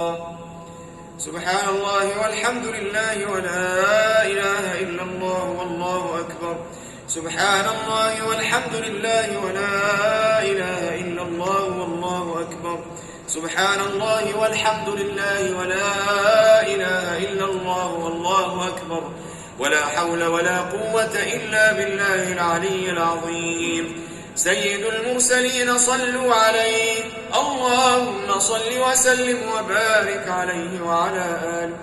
سبحان الله والحمد لله ولا إله إلا الله والله أكبر. سبحان الله والحمد لله ولا إله إلا الله والله أكبر. سبحان الله والحمد لله ولا إله إلا الله والله أكبر. ولا حول ولا قوة إلا بالله العلي العظيم. سيد المرسلين صلوا عليه، اللهم صل وسلم وبارك عليه وعلى آله.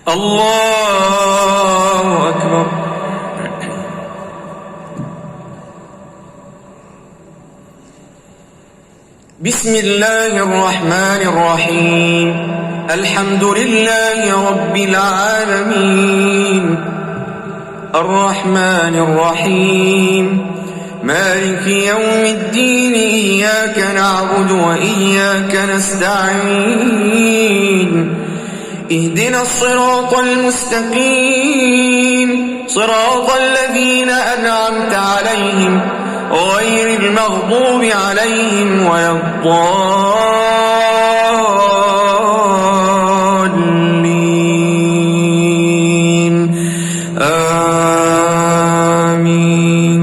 الله أكبر. بسم الله الرحمن الرحيم. الحمد لله رب العالمين الرحمن الرحيم مالك يوم الدين. إياك نعبد وإياك نستعين. اهدنا الصراط المستقيم صراط الذين أنعمت عليهم غير المغضوب عليهم ولا الضالين. آمين.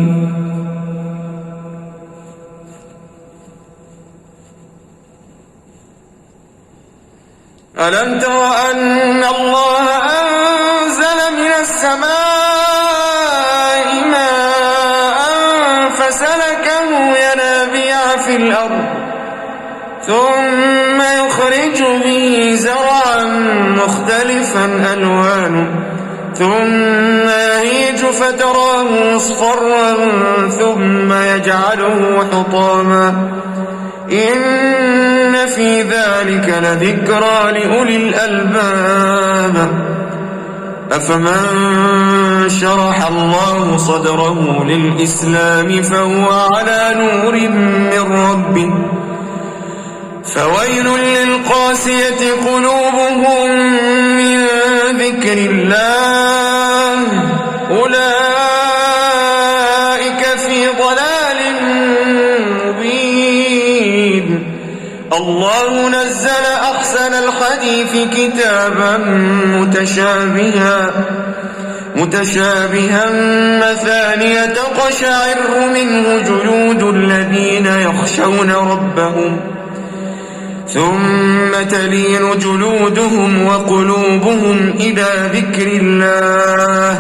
ألم تر أن الله أنزل من السماء ماء فسلكه ينابيع في الأرض ثم يخرج به زرعا مختلفا ألوانه ثم يهيج فتراه مصفرا ثم يجعله حطاما إن في ذلك لذكرى لأولي الألباب. أفمن شرح الله صدره للإسلام فهو على نور من ربه فويل للقاسية قلوبهم من ذكر الله أولئك في ضلال مبين. الله نزل أحسن الحديث كتابا متشابها مثانية تقشعر منه جلود الذين يخشون ربهم ثم تلين جلودهم وقلوبهم إلى ذكر الله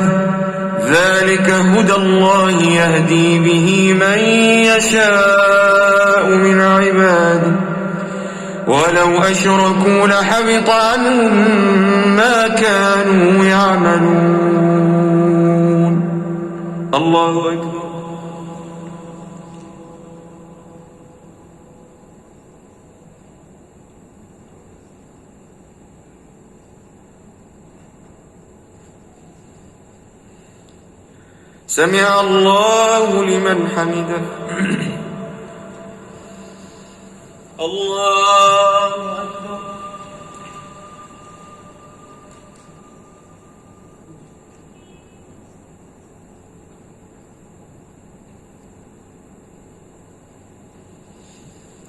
ذلك هدى الله يهدي به من يشاء من عباده ولو أشركوا لحبط عنهم ما كانوا يعملون. الله أكبر. سمع الله لمن حمده. الله أكبر.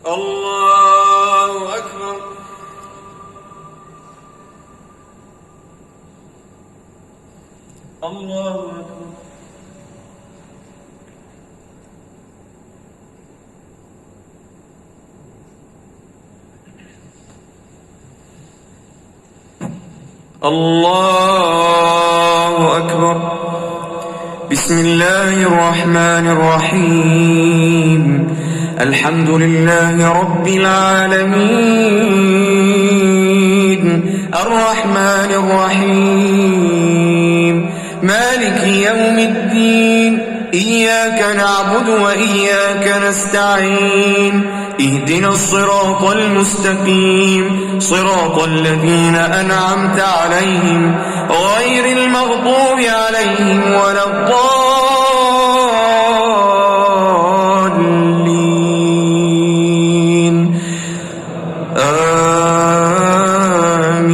الله أكبر. الله أكبر. الله أكبر. بسم الله الرحمن الرحيم. الحمد لله رب العالمين الرحمن الرحيم مالك يوم الدين. إياك نعبد وإياك نستعين. اهدنا الصراط المستقيم صراط الذين أنعمت عليهم غير المغضوب عليهم ولا الضالين.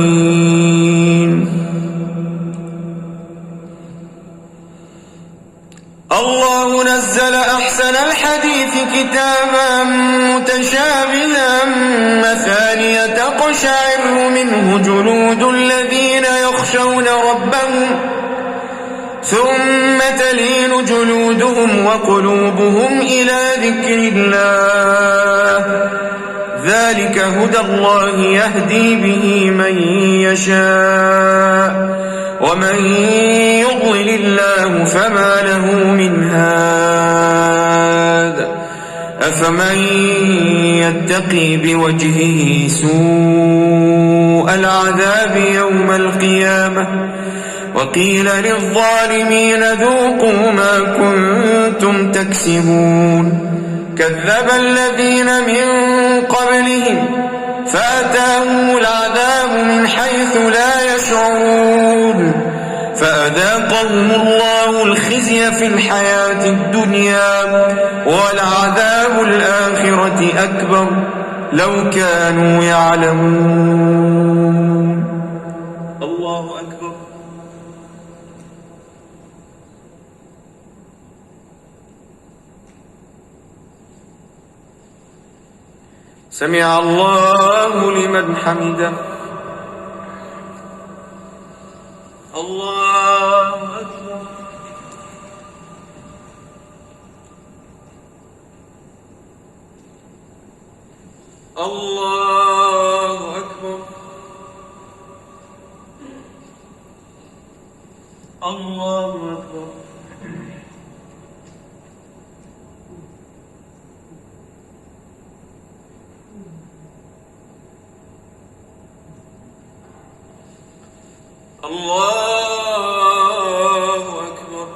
آمين. الله نزل أحسن الحديث كتابا متشابها مثانية تقشعر منه جلود الذين يخشون ربهم ثم تلين جلودهم وقلوبهم إلى ذكر الله ذلك هدى الله يهدي به من يشاء ومن يضلل الله فما له من هاد أفمن يتقي بوجهه سوء العذاب يوم القيامة وقيل للظالمين ذوقوا ما كنتم تكسبون كذب الذين من قبلهم فأتاهم العذاب من حيث لا يشعرون فأذاقهم الله الخزي في الحياة الدنيا ولعذاب الآخرة أكبر لو كانوا يعلمون. الله أكبر. سمع الله لمن حمده. الله أكبر. الله أكبر. الله أكبر. الله أكبر.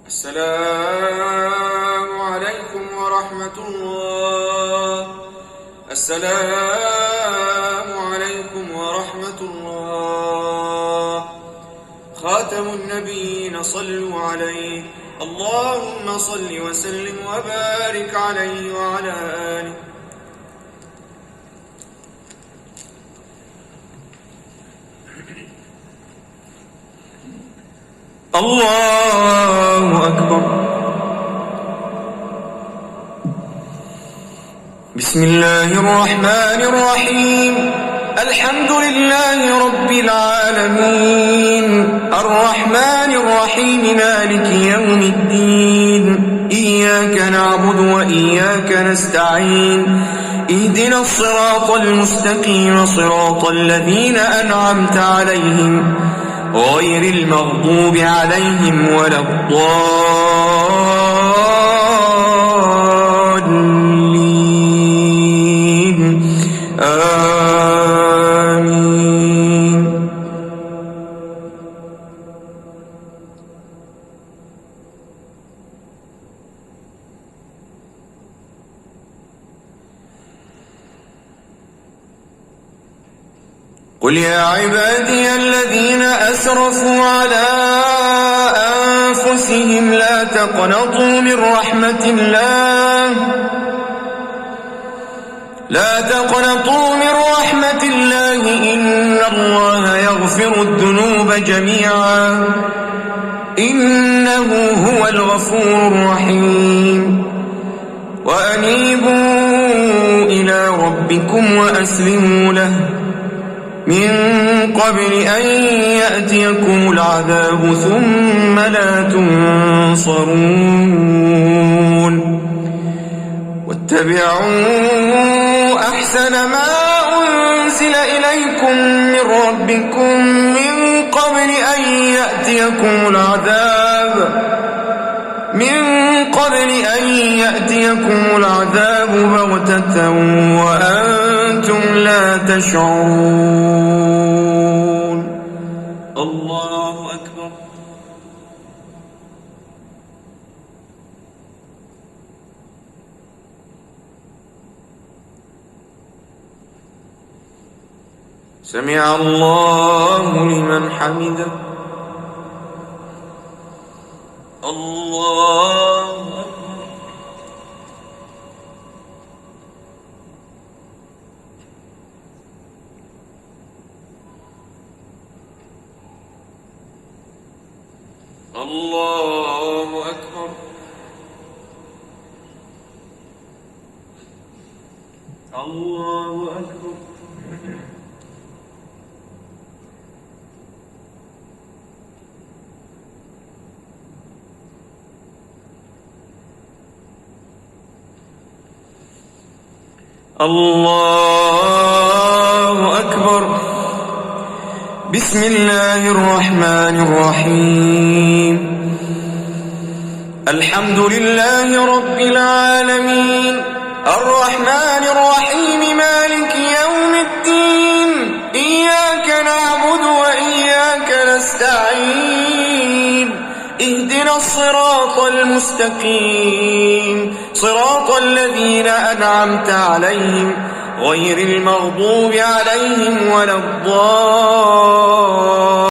السلام عليكم ورحمة الله. السلام عليكم ورحمة الله. خاتم النبيين صلوا عليه. اللهم صل وسلم وبارك عليه وعلى آله. الله أكبر. بسم الله الرحمن الرحيم. الحمد لله رب العالمين الرحمن الرحيم مالك يوم الدين إياك نعبد وإياك نستعين اهدنا الصراط المستقيم صراط الذين أنعمت عليهم غير المغضوب عليهم ولا الضالين آمين. قل يا عبادي الذين أسرفوا على أنفسهم لا تقنطوا من رحمة الله إن الله يغفر الذنوب جميعا إنه هو الغفور الرحيم. وأنيبوا إلى ربكم وأسلموا له من قبل أن يأتيكم العذاب ثم لا تنصرون. واتبعوا أحسن ما أنزل إليكم من ربكم من قبل أن يأتيكم العذاب بغتة وأنتم لا تشعرون. الله أكبر. سمع الله لمن حمده. الله أكبر. الله أكبر. الله أكبر. الله أكبر. بسم الله الرحمن الرحيم. الحمد لله رب العالمين الرحمن الرحيم مالك يوم الدين إياك نعبد وإياك نستعين اهدنا الصراط المستقيم صراط الذين أنعمت عليهم غير المغضوب عليهم ولا الضالين.